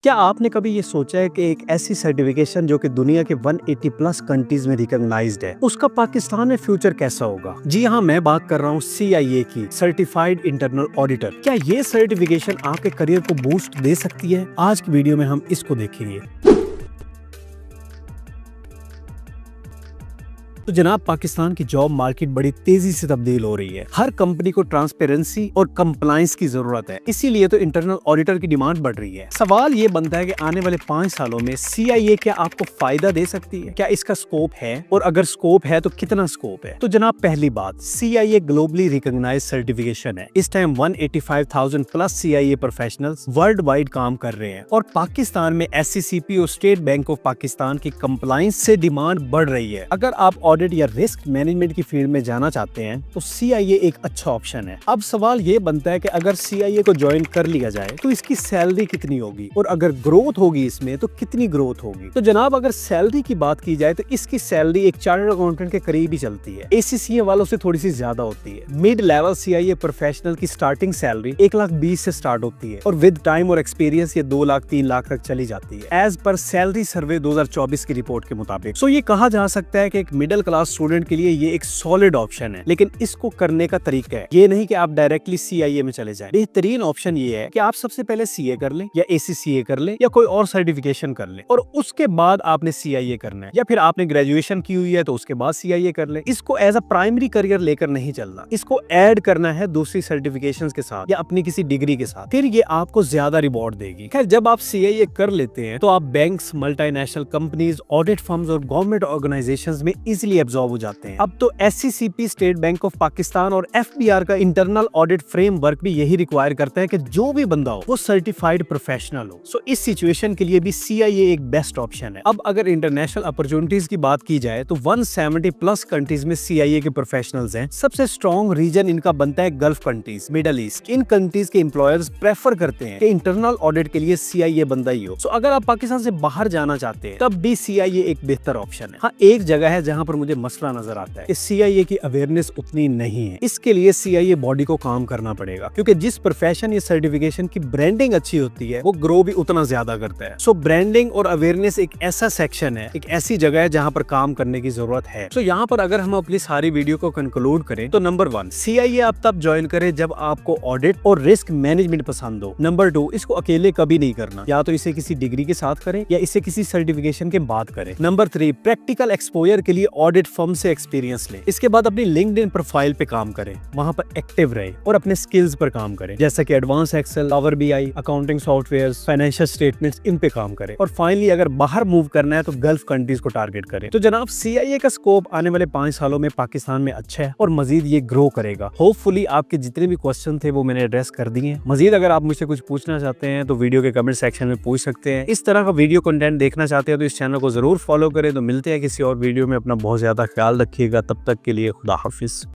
क्या आपने कभी ये सोचा है कि एक ऐसी सर्टिफिकेशन जो कि दुनिया के 180 प्लस कंट्रीज में रिकॉग्नाइज्ड है, उसका पाकिस्तान में फ्यूचर कैसा होगा? जी हाँ, मैं बात कर रहा हूँ CIA की, सर्टिफाइड इंटरनल ऑडिटर। क्या ये सर्टिफिकेशन आपके करियर को बूस्ट दे सकती है? आज की वीडियो में हम इसको देखेंगे। तो जनाब, पाकिस्तान की जॉब मार्केट बड़ी तेजी से तब्दील हो रही है। हर कंपनी को ट्रांसपेरेंसी और कंप्लायंस की जरूरत है, इसीलिए तो इंटरनल ऑडिटर की डिमांड बढ़ रही है। सवाल ये बनता है कि आने वाले 5 सालों में CIA क्या आपको फायदा दे सकती है? क्या इसका स्कोप है, और अगर स्कोप है तो कितना स्कोप है? तो जनाब, पहली बात, CIA ग्लोबली रिकॉग्नाइज्ड सर्टिफिकेशन है। इस time 185,000 plus CIA professionals world wide काम कर रहे हैं, और पाकिस्तान में SCCP और स्टेट बैंक ऑफ पाकिस्तान की कंप्लायंस से डिमांड बढ़ रही है। अगर आप ऑडिट या रिस्क मैनेजमेंट की फील्ड में जाना चाहते हैं तो CIA एक अच्छा ऑप्शन है। अब सवाल ये बनता है कि अगर CIA को ज्वाइन कर लिया जाए तो इसकी सैलरी कितनी होगी, और अगर ग्रोथ होगी इसमें तो कितनी ग्रोथ होगी? तो जनाब, अगर सैलरी की बात की जाए तो इसकी सैलरी एक चार्टर्ड अकाउंटेंट के करीब ही चलती है। ACCA वालों से थोड़ी सी ज्यादा होती है। मिड लेवल CIA प्रोफेशनल की स्टार्टिंग सैलरी 1,20,000 से स्टार्ट होती है, और विद टाइम और एक्सपीरियंस ये 2 लाख 3 लाख तक चली जाती है, एज पर सैलरी सर्वे 2024 की रिपोर्ट के मुताबिक। सो ये कहा जा सकता है कि एक मिडिल क्लास स्टूडेंट के लिए ये एक सॉलिड ऑप्शन है, लेकिन इसको करने का तरीका है। ये नहीं कि आप डायरेक्टली CIA में चले जाएं। बेहतरीन ऑप्शन ये है कि आप सबसे पहले CA कर लें, या ACCA कर लें, या कोई और सर्टिफिकेशन कर लें, और उसके बाद आपने CIA करना है। या फिर आपने ग्रेजुएशन की हुई है तो उसके बाद CIA कर लें। इसको एज अ प्राइमरी करियर लेकर नहीं चलना, इसको ऐड करना है दूसरी सर्टिफिकेशंस के साथ या अपनी किसी डिग्री के साथ, फिर ये आपको ज्यादा रिवॉर्ड देगी। खैर, जब आप CIA कर लेते हैं तो आप banks, multinational companies, audit firms और गवर्नमेंट ऑर्गेनाइजेशंस में इजिली एब्जॉर्ब हो जाते हैं। अब तो SCCP, state bank of Pakistan और FBR का इंटरनल ऑडिट फ्रेमवर्क भी यही रिक्वायर करता है कि जो भी बंदा हो वो सर्टिफाइड प्रोफेशनल हो। सो इस सिचुएशन के लिए भी CIA एक बेस्ट ऑप्शन है। अब अगर इंटरनेशनल अपॉर्चुनिटीज की बात की जाए तो 170 प्लस कंट्रीज में CIA के प्रोफेशनल्स हैं। सबसे स्ट्रॉन्ग रीजन इनका बनता है गल्फ कंट्रीज, मिडल ईस्ट। इन कंट्रीज के एम्प्लॉयर्स प्रेफर करते हैं कि इंटरनल ऑडिट के लिए CIA बंदा ही हो। सो अगर आप पाकिस्तान से बाहर जाना चाहते हैं तब भी CIA एक बेहतर ऑप्शन है। हाँ, एक जगह है जहाँ पर मुझे मसला नजर आता है, CIA की अवेयरनेस उतनी नहीं है। इसके लिए CIA बॉडी को काम करना पड़ेगा, क्योंकि जिस प्रोफेशन या सर्टिफिकेशन की ब्रांडिंग अच्छी होती है वो ग्रो भी उतना ज्यादा करता है। सो ब्रांडिंग और अवेयरनेस एक ऐसा सेक्शन है, एक ऐसी जगह है जहां पर काम करने की जरूरत है। सो यहाँ पर अगर हम अपनी सारी वीडियो को कंक्लूड करें तो नंबर 1, CIA आप तब ज्वाइन करें जब आपको ऑडिट और रिस्क मैनेजमेंट पसंद हो। नंबर 2, इसको अकेले कभी नहीं करना, या तो इसे किसी डिग्री के साथ करें या इसे किसी सर्टिफिकेशन के बाद करें। नंबर 3, प्रैक्टिकल एक्सपोजर के लिए ऑडिट फर्म से एक्सपीरियंस लें। इसके बाद अपनी लिंक्डइन प्रोफाइल पे काम करें, वहां पर एक्टिव रहे और अपने स्किल्स पर काम करें, जैसे कि advance Excel, power BI, accounting softwares, financial statements, इन पे काम करें। और फाइनली अगर बाहर मूव करना है तो गल्फ कंट्रीज को टारगेट करें। तो जनाब, CIA का स्कोप आने वाले 5 सालों में पाकिस्तान में अच्छा है, और मजीद ये ग्रो करेगा। होपफुली आपके जितने भी क्वेश्चन थे वो मैंने एड्रेस कर दिए हैं। मजीद अगर आप मुझसे कुछ पूछना चाहते हैं तो वीडियो के कमेंट सेक्शन में पूछ सकते हैं। इस तरह का वीडियो कंटेंट देखना चाहते हैं तो इस चैनल को जरूर फॉलो करें। तो मिलते हैं किसी और वीडियो में। अपना बहुत ज्यादा ख्याल रखिएगा। तब तक के लिए खुदा हाफिज।